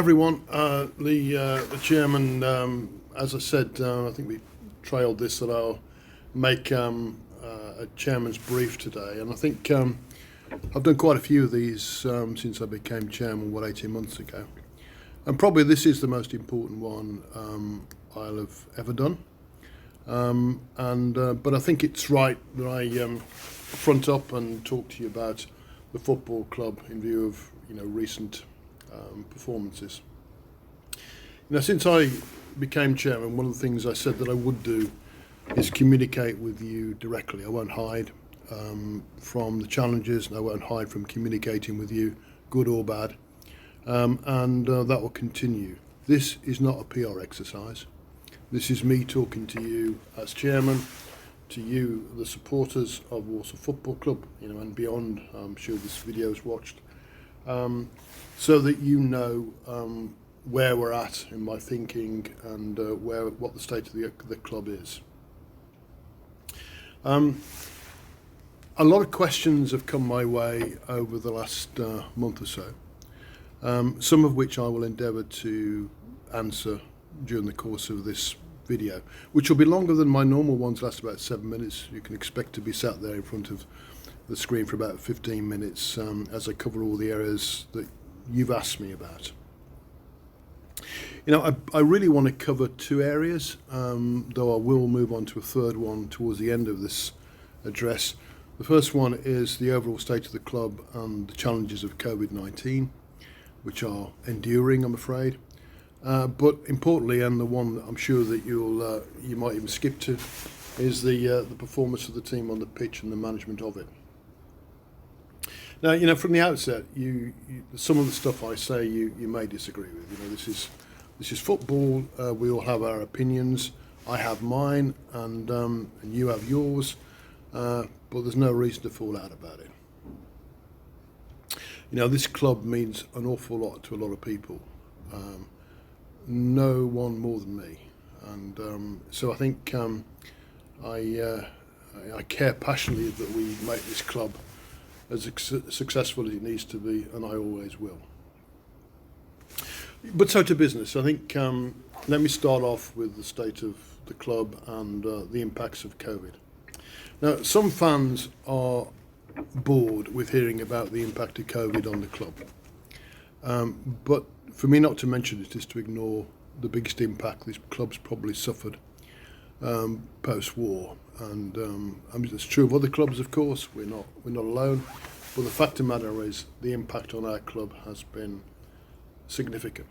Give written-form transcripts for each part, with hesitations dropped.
everyone. The chairman, as I said, I think we trailed this, that I'll make a chairman's brief today, and I think I've done quite a few of these since I became chairman, 18 months ago, and probably this is the most important one I'll have ever done. But I think it's right that I front up and talk to you about the football club in view of recent performances. Since I became chairman, one of the things I said that I would do is communicate with you directly. I won't hide from the challenges, and I won't hide from communicating with you, good or bad, and that will continue. This is not a PR exercise. This is me talking to you as chairman, to you, the supporters of Walsall Football Club, and beyond. I'm sure this video is watched, so that you know where we're at in my thinking and what the state of the club is. A lot of questions have come my way over the last month or so, some of which I will endeavour to answer during the course of this video, which will be longer than my normal ones, last about 7 minutes. You can expect to be sat there in front of the screen for about 15 minutes as I cover all the areas that you've asked me about. I really want to cover two areas, though I will move on to a third one towards the end of this address. The first one is the overall state of the club and the challenges of COVID-19, which are enduring, I'm afraid. But importantly, and the one that I'm sure that you might even skip to, is the performance of the team on the pitch and the management of it. Now, from the outset, some of the stuff I say you may disagree with. This is football. We all have our opinions. I have mine, and you have yours. But there's no reason to fall out about it. This club means an awful lot to a lot of people. No one more than me, and so I think I care passionately that we make this club as successful as it needs to be, and I always will. But so to business. I think let me start off with the state of the club and the impacts of COVID. Now, some fans are bored with hearing about the impact of COVID on the club, but for me not to mention it is to ignore the biggest impact this club's probably suffered post-war, and it's true of other clubs, of course. We're not alone, but the fact of the matter is the impact on our club has been significant.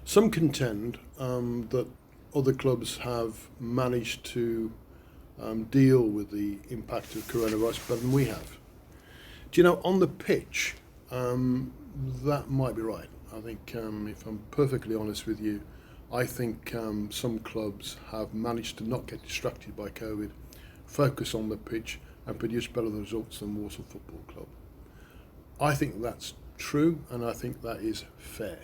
Some contend that other clubs have managed to deal with the impact of coronavirus better than we have. On the pitch, that might be right. I think, if I'm perfectly honest with you, I think some clubs have managed to not get distracted by COVID, focus on the pitch, and produce better results than Walsall Football Club. I think that's true, and I think that is fair.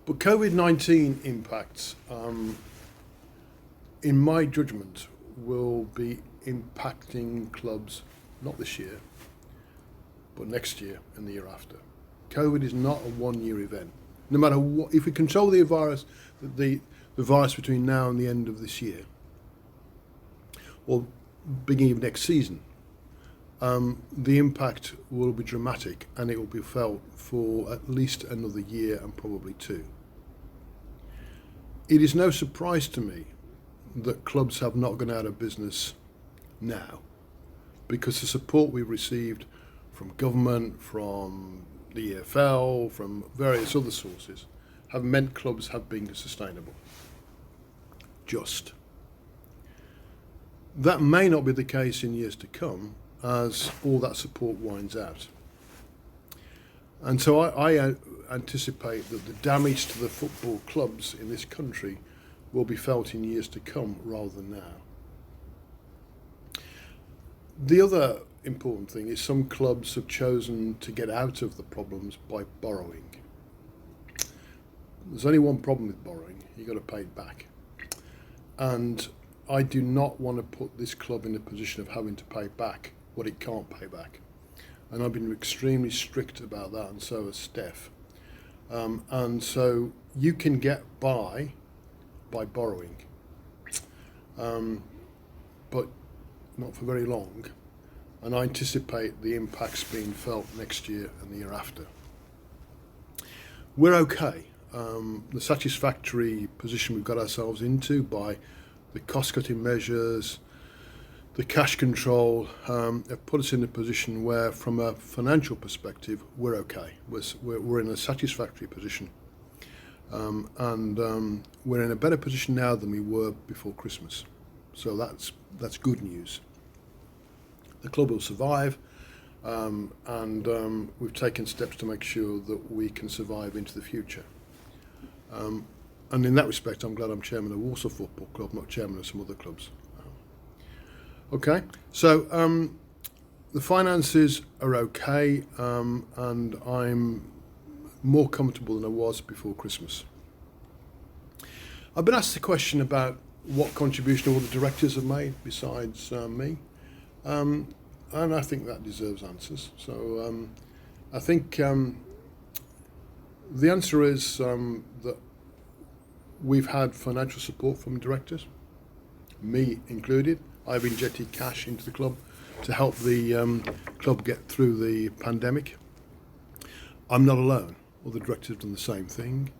But COVID-19 impacts, in my judgment, will be impacting clubs not this year, but next year and the year after. COVID is not a one-year event. No matter what, if we control the virus between now and the end of this year, or beginning of next season, the impact will be dramatic, and it will be felt for at least another year and probably two. It is no surprise to me that clubs have not gone out of business now, because the support we've received from government, from the EFL, from various other sources, have meant clubs have been sustainable. That may not be the case in years to come as all that support winds out. And so I anticipate that the damage to the football clubs in this country will be felt in years to come rather than now. The other important thing is some clubs have chosen to get out of the problems by borrowing. There's only one problem with borrowing: you've got to pay it back. And I do not want to put this club in a position of having to pay back what it can't pay back. and I've been extremely strict about that, and so has Steph. And so you can get by borrowing, but not for very long. And I anticipate the impacts being felt next year and the year after. We're okay. The satisfactory position we've got ourselves into by the cost-cutting measures, the cash control, have put us in a position where, from a financial perspective, we're okay. We're in a satisfactory position. And we're in a better position now than we were before Christmas. So that's good news. The club will survive, and we've taken steps to make sure that we can survive into the future. And in that respect, I'm glad I'm chairman of Walsall Football Club, not chairman of some other clubs. Okay, so the finances are okay, and I'm more comfortable than I was before Christmas. I've been asked the question about what contribution all the directors have made besides me, and I think that deserves answers. So I think the answer is that we've had financial support from directors, me included. I've injected cash into the club to help the club get through the pandemic. I'm not alone. All the directors have done the same thing.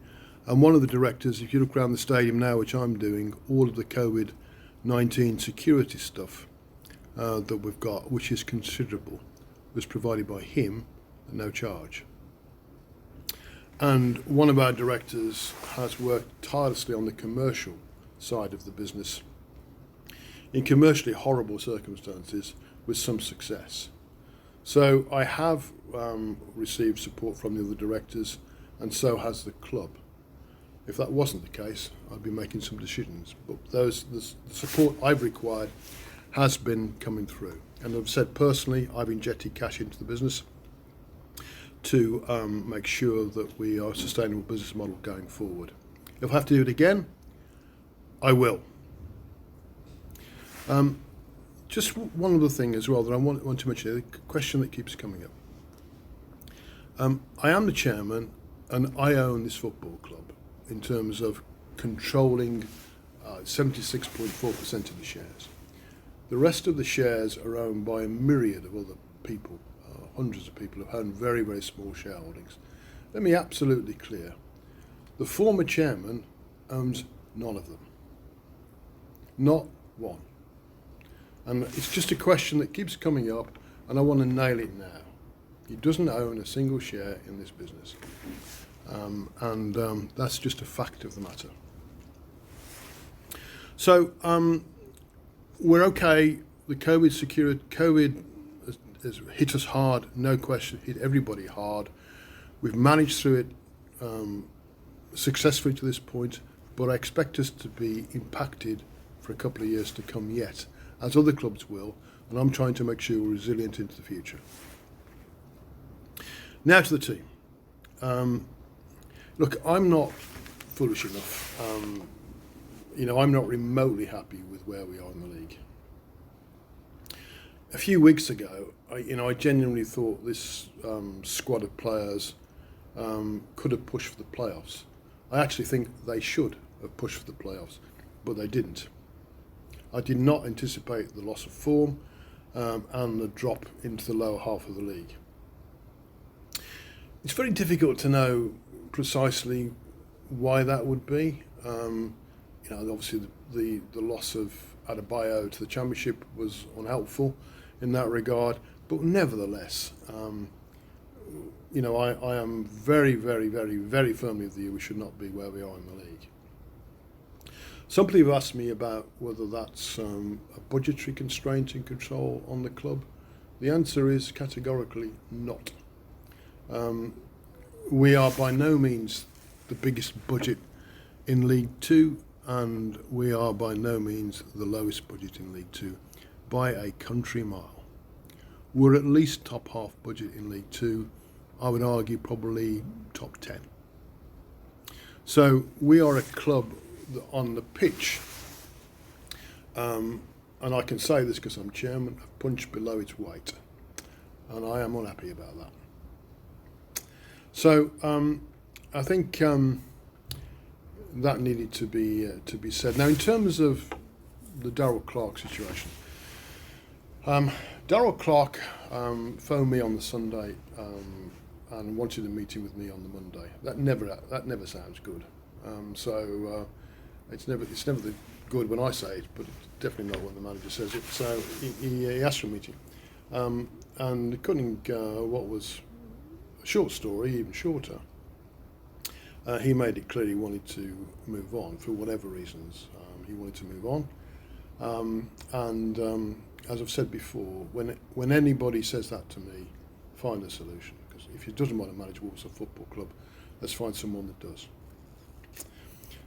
And one of the directors, if you look around the stadium now, which I'm doing, all of the COVID-19 security stuff that we've got, which is considerable, was provided by him at no charge. And one of our directors has worked tirelessly on the commercial side of the business in commercially horrible circumstances with some success. So I have received support from the other directors, and so has the club. If that wasn't the case, I'd be making some decisions. But the support I've required has been coming through. And I've said personally, I've injected cash into the business to make sure that we are a sustainable business model going forward. If I have to do it again, I will. Just one other thing as well that I want to mention, a question that keeps coming up. I am the chairman and I own this football club in terms of controlling 76.4% of the shares. The rest of the shares are owned by a myriad of other people, hundreds of people who own very, very small shareholdings. Let me be absolutely clear. The former chairman owns none of them. Not one. And it's just a question that keeps coming up, and I want to nail it now. He doesn't own a single share in this business. And that's just a fact of the matter. So we're okay. The COVID has hit us hard, no question, hit everybody hard. We've managed through it successfully to this point, but I expect us to be impacted for a couple of years to come yet, as other clubs will, and I'm trying to make sure we're resilient into the future. Now to the team. Look, I'm not foolish enough. I'm not remotely happy with where we are in the league. A few weeks ago, I genuinely thought this squad of players could have pushed for the playoffs. I actually think they should have pushed for the playoffs, but they didn't. I did not anticipate the loss of form and the drop into the lower half of the league. It's very difficult to know precisely why that would be. Obviously the loss of Adebayo to the Championship was unhelpful in that regard, but nevertheless, I am very, very, very, very firmly of the view we should not be where we are in the league. Some people have asked me about whether that's a budgetary constraint and control on the club. The answer is categorically not. We are by no means the biggest budget in League Two, and we are by no means the lowest budget in League Two by a country mile. We're at least top half budget in League Two. I would argue probably top 10. So we are a club that on the pitch, and I can say this because I'm chairman, have punched below its weight. and I am unhappy about that. So I think that needed to be said. Now, in terms of the Darryl Clark situation, Darryl Clark phoned me on the Sunday and wanted a meeting with me on the Monday. That never sounds good. It's never good when I say it, but it's definitely not when the manager says it. So he asked for a meeting, and cutting what was a short story even shorter, he made it clear he wanted to move on for whatever reasons. He wanted to move on, and as I've said before, when anybody says that to me, find a solution. Because if he doesn't want to manage Walsall Football Club, let's find someone that does.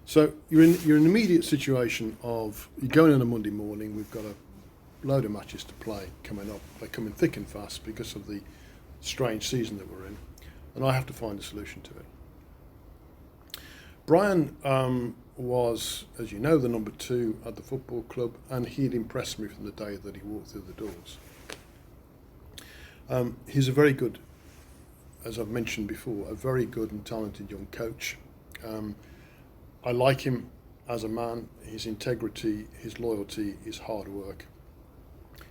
So you're in an immediate situation of you're going on a Monday morning. We've got a load of matches to play coming up. They're coming thick and fast because of the strange season that we're in, and I have to find a solution to it. Brian was, as you know, the number 2 at the football club, and he'd impressed me from the day that he walked through the doors. He's a very good, as I've mentioned before, a very good and talented young coach. I like him as a man. His integrity, his loyalty, his hard work,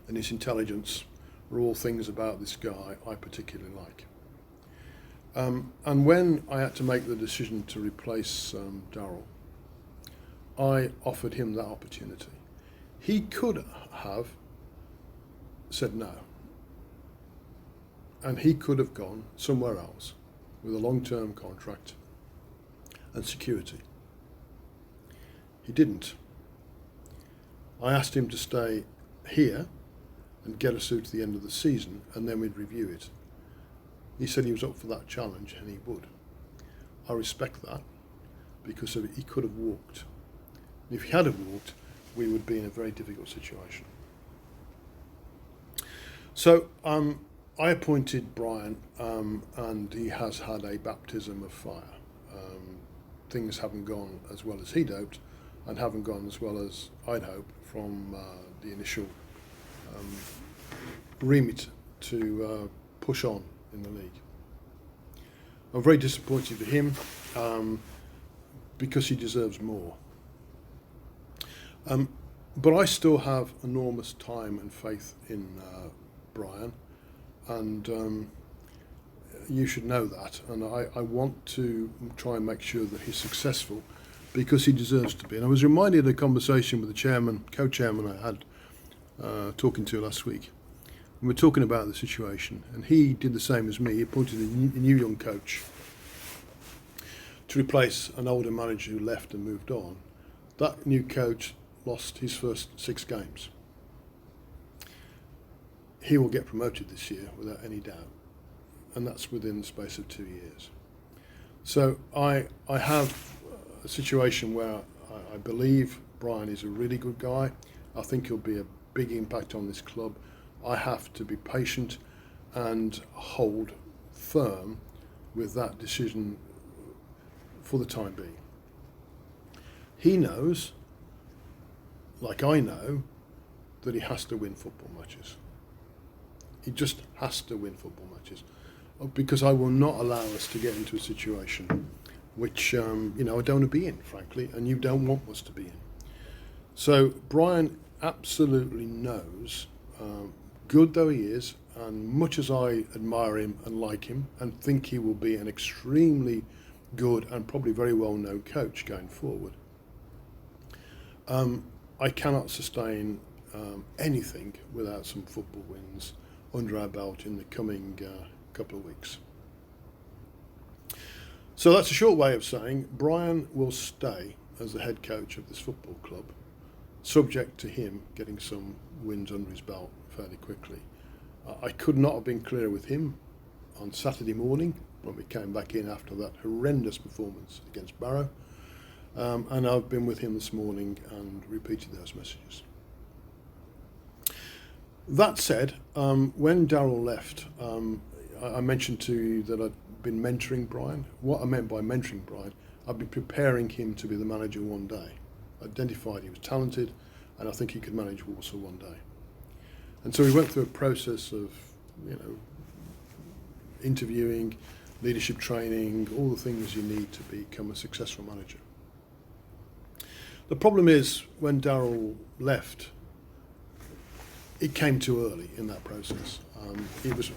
and his intelligence are all things about this guy I particularly like. And when I had to make the decision to replace Darryl, I offered him that opportunity. He could have said no, and he could have gone somewhere else with a long-term contract and security. He didn't. I asked him to stay here and get us through to the end of the season, and then we'd review it. He said he was up for that challenge, and he would. I respect that, because he could have walked. If he had have walked, we would be in a very difficult situation. So I appointed Brian, and he has had a baptism of fire. Things haven't gone as well as he'd hoped, and haven't gone as well as I'd hoped from the initial remit to push on in the league. I'm very disappointed for him because he deserves more. But I still have enormous time and faith in Brian, and you should know that. And I want to try and make sure that he's successful, because he deserves to be. And I was reminded of a conversation with the co-chairman I had talking to last week. We were talking about the situation, and he did the same as me. He appointed a new young coach to replace an older manager who left and moved on. That new coach lost his first 6 games. He will get promoted this year without any doubt, and that's within the space of 2 years. So I have a situation where I believe Brian is a really good guy. I think he'll be a big impact on this club. I have to be patient and hold firm with that decision for the time being. He knows, like I know, that he has to win football matches. He just has to win football matches, because I will not allow us to get into a situation which I don't want to be in, frankly, and you don't want us to be in. So Brian absolutely knows, good though he is, and much as I admire him and like him and think he will be an extremely good and probably very well-known coach going forward, I cannot sustain anything without some football wins under our belt in the coming couple of weeks. So that's a short way of saying Brian will stay as the head coach of this football club, subject to him getting some wins under his belt fairly quickly. I could not have been clearer with him on Saturday morning when we came back in after that horrendous performance against Barrow, and I've been with him this morning and repeated those messages. That said, when Darryl left, I mentioned to you that I'd been mentoring Brian. What I meant by mentoring Brian, I'd been preparing him to be the manager one day. I identified he was talented, and I think he could manage Walsall one day. And so we went through a process of, interviewing, leadership training, all the things you need to become a successful manager. The problem is when Darryl left, it came too early in that process. It was,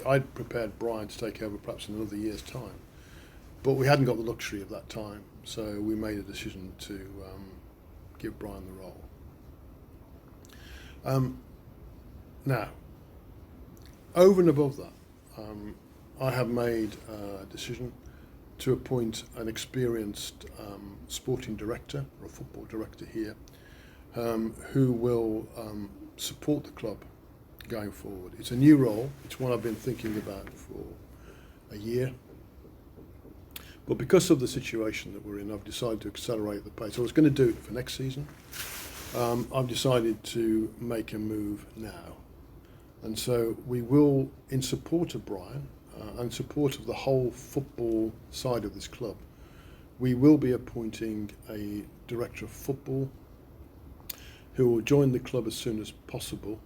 I'd prepared Brian to take over perhaps in another year's time, but we hadn't got the luxury of that time, so we made a decision to give Brian the role. Now, over and above that, I have made a decision to appoint an experienced sporting director, or a football director here, who will support the club going forward. It's a new role. It's one I've been thinking about for a year. But because of the situation that we're in, I've decided to accelerate the pace. I was going to do it for next season. I've decided to make a move now. And so we will, in support of Brian, and support of the whole football side of this club, we will be appointing a director of football who will join the club as soon as possible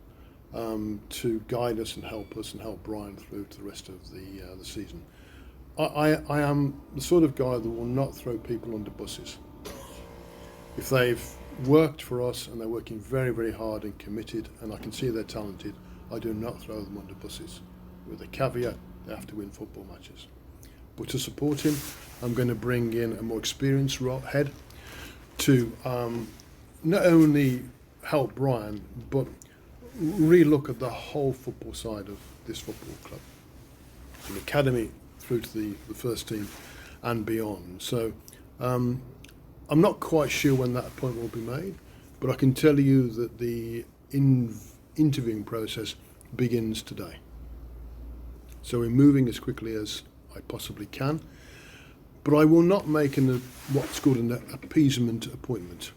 to guide us and help Brian through to the rest of the season. I am the sort of guy that will not throw people under buses. If they've worked for us and they're working very, very hard and committed, and I can see they're talented, I do not throw them under buses. With a caveat, they have to win football matches. But to support him, I'm going to bring in a more experienced head to not only help Brian, but re-look at the whole football side of this football club, from the academy through to the first team and beyond. So I'm not quite sure when that appointment will be made, but I can tell you that the interviewing process begins today. So we're moving as quickly as I possibly can, but I will not make what's called an appeasement appointment.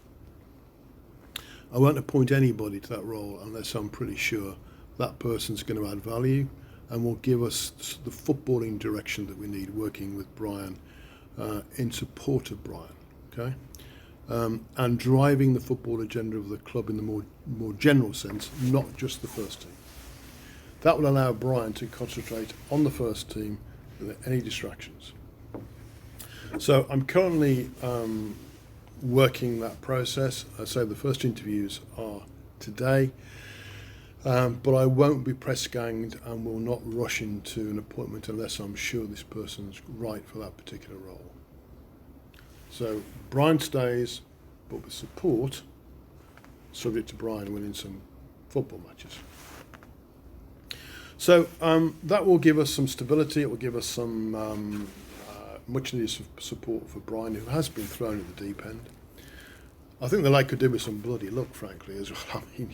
I won't appoint anybody to that role unless I'm pretty sure that person's going to add value and will give us the footballing direction that we need, working with Brian in support of Brian, okay? And driving the football agenda of the club in the more general sense, not just the first team. That will allow Brian to concentrate on the first team without any distractions. So I'm currently working that process. I say the first interviews are today, but I won't be press ganged and will not rush into an appointment unless I'm sure this person's right for that particular role. So Brian stays, but with support, subject to Brian winning some football matches. So that will give us some stability. It will give us some much needed support for Brian, who has been thrown at the deep end. I think the lad could do with some bloody luck, frankly, as well. I mean,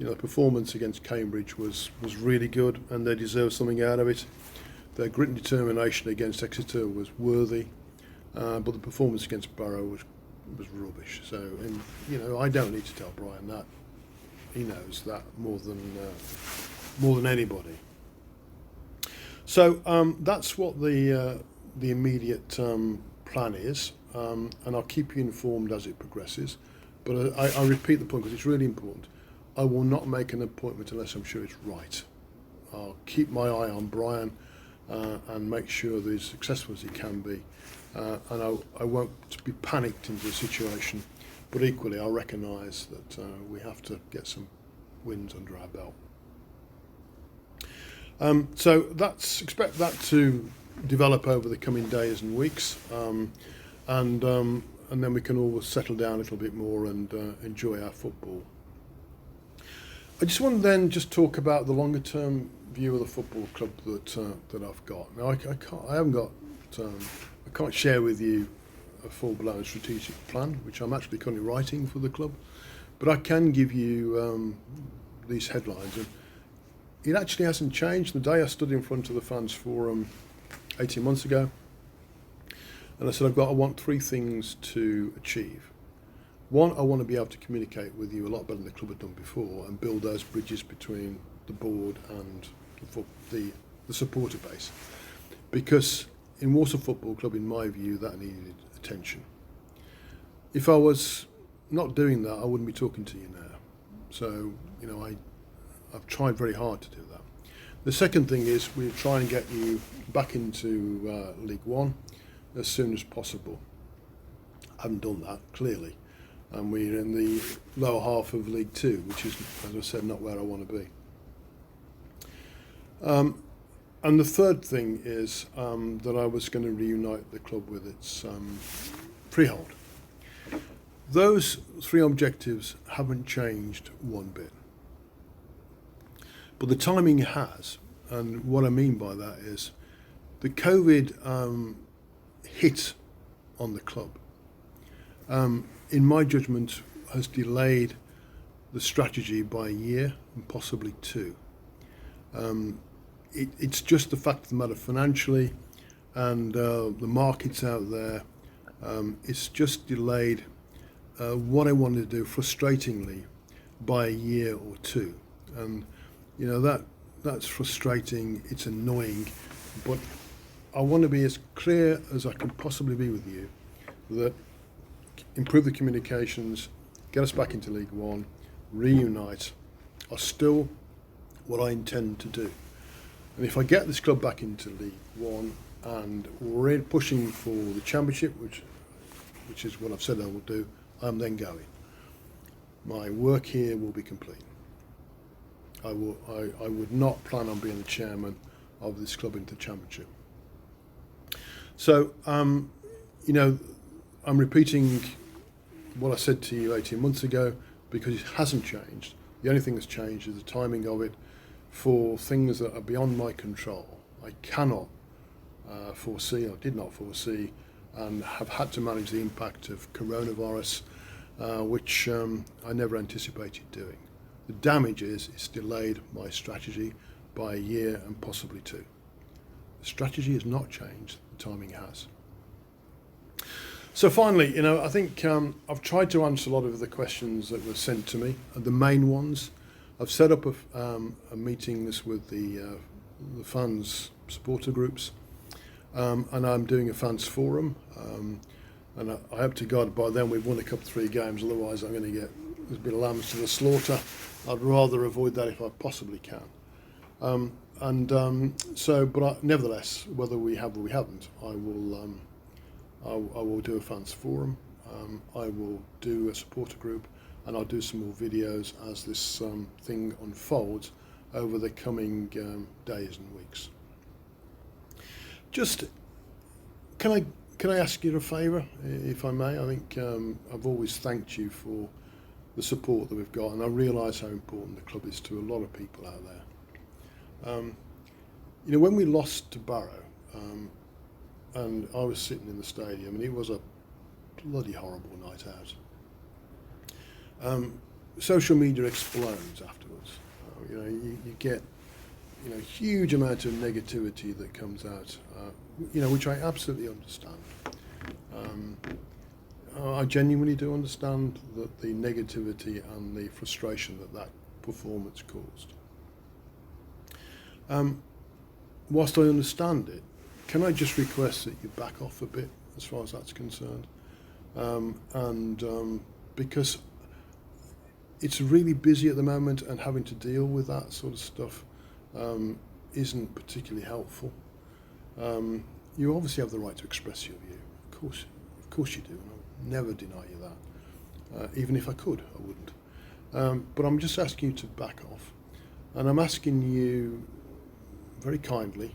the performance against Cambridge was really good, and they deserve something out of it. Their grit and determination against Exeter was worthy, but the performance against Barrow was rubbish. So, I don't need to tell Brian that. He knows that more than anybody. So that's what the immediate plan is, and I'll keep you informed as it progresses. But I repeat the point because it's really important. I will not make an appointment unless I'm sure it's right. I'll keep my eye on Brian and make sure that he's successful as he can be. And I won't be panicked into the situation, but equally I'll recognise that we have to get some wins under our belt. So expect that to develop over the coming days and weeks, and then we can all settle down a little bit more and enjoy our football. I just want to then just talk about the longer term view of the football club that I've got. Now I can't share with you a full-blown strategic plan, which I'm actually currently writing for the club, but I can give you these headlines. And it actually hasn't changed. The day I stood in front of the fans forum 18 months ago, and I said I want three things to achieve. One, I want to be able to communicate with you a lot better than the club had done before and build those bridges between the board and the supporter base. Because in Walsall Football Club, in my view, that needed attention. If I was not doing that, I wouldn't be talking to you now. So, I've tried very hard to do that. The second thing is we try and get you back into League One as soon as possible. I haven't done that, clearly. And we're in the lower half of League Two, which is, as I said, not where I want to be. And the third thing is that I was going to reunite the club with its freehold. Those three objectives haven't changed one bit. But the timing has, and what I mean by that is the COVID hit on the club, in my judgment, has delayed the strategy by a year and possibly two. It's just the fact of the matter financially, and the markets out there. It's just delayed what I wanted to do, frustratingly, by a year or two. And you know that's frustrating. It's annoying, but I want to be as clear as I can possibly be with you that improve the communications, get us back into League One, reunite, are still what I intend to do. And if I get this club back into League One and we're pushing for the Championship, which is what I've said I will do, I'm then going. My work here will be complete. I would not plan on being the chairman of this club into the Championship. So, you know, I'm repeating what I said to you 18 months ago because it hasn't changed. The only thing that's changed is the timing of it for things that are beyond my control. I cannot foresee, or did not foresee, and have had to manage the impact of coronavirus, which I never anticipated doing. The damage is it's delayed my strategy by a year and possibly two. The strategy has not changed, the timing has. So finally, you know, I think I've tried to answer a lot of the questions that were sent to me, the main ones. I've set up a meetings with the fans supporter groups, and I'm doing a fans forum, and I hope to God by then we've won a couple 3 games, otherwise I'm going to get a bit of lambs to the slaughter. I'd rather avoid that if I possibly can. But nevertheless, whether we have or we haven't, I will do a fans forum. I will do a supporter group, and I'll do some more videos as this thing unfolds over the coming days and weeks. Just can I ask you a favour, if I may? I think I've always thanked you for the support that we've got, and I realise how important the club is to a lot of people out there. You know, when we lost to Barrow, and I was sitting in the stadium, and it was a bloody horrible night out. Social media explodes afterwards. You know, you get a huge amount of negativity that comes out. Which I absolutely understand. I genuinely do understand that the negativity and the frustration that performance caused. Whilst I understand it, can I just request that you back off a bit as far as that's concerned? Because it's really busy at the moment, and having to deal with that sort of stuff isn't particularly helpful. You obviously have the right to express your view. Of course you do, and I'll never deny you that. Even if I could, I wouldn't. But I'm just asking you to back off, and I'm asking you very kindly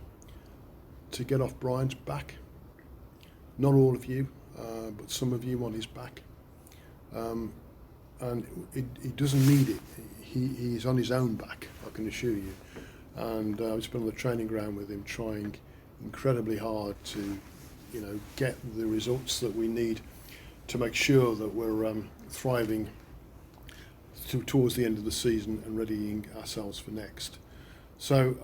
to get off Brian's back. Not all of you, but some of you on his back. And he doesn't need it. He's on his own back, I can assure you. And I've just been on the training ground with him, trying incredibly hard to, get the results that we need to make sure that we're thriving towards the end of the season and readying ourselves for next. So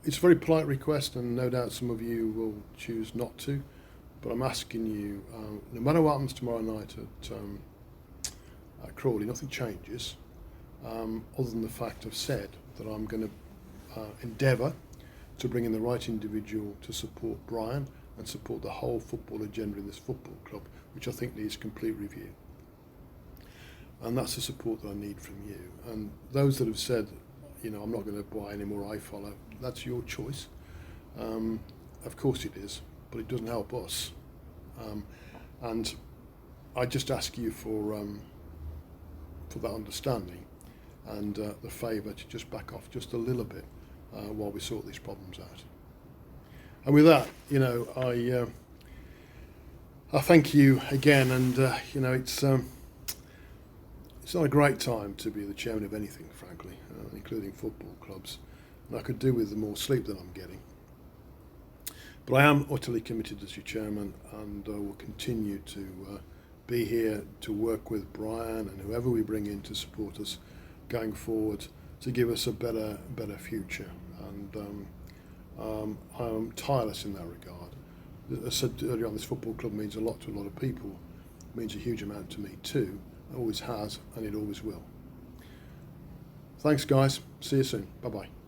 it's a very polite request, and no doubt some of you will choose not to. But I'm asking you, no matter what happens tomorrow night at Crawley, nothing changes, other than the fact I've said that I'm going to endeavour to bring in the right individual to support Brian and support the whole football agenda in this football club, which I think needs complete review. And that's the support that I need from you. And those that have said, I'm not going to buy any more iFollow. That's your choice. Of course it is, but it doesn't help us. And I just ask you for that understanding and the favour to just back off just a little bit while we sort these problems out. And with that, I thank you again, and it's not a great time to be the chairman of anything, frankly, including football clubs. And I could do with the more sleep that I'm getting. But I am utterly committed as your chairman, and will continue to be here to work with Brian and whoever we bring in to support us going forward to give us a better future. And I'm tireless in that regard. As I said earlier on, this football club means a lot to a lot of people. It means a huge amount to me too. It always has, and it always will. Thanks, guys. See you soon. Bye-bye.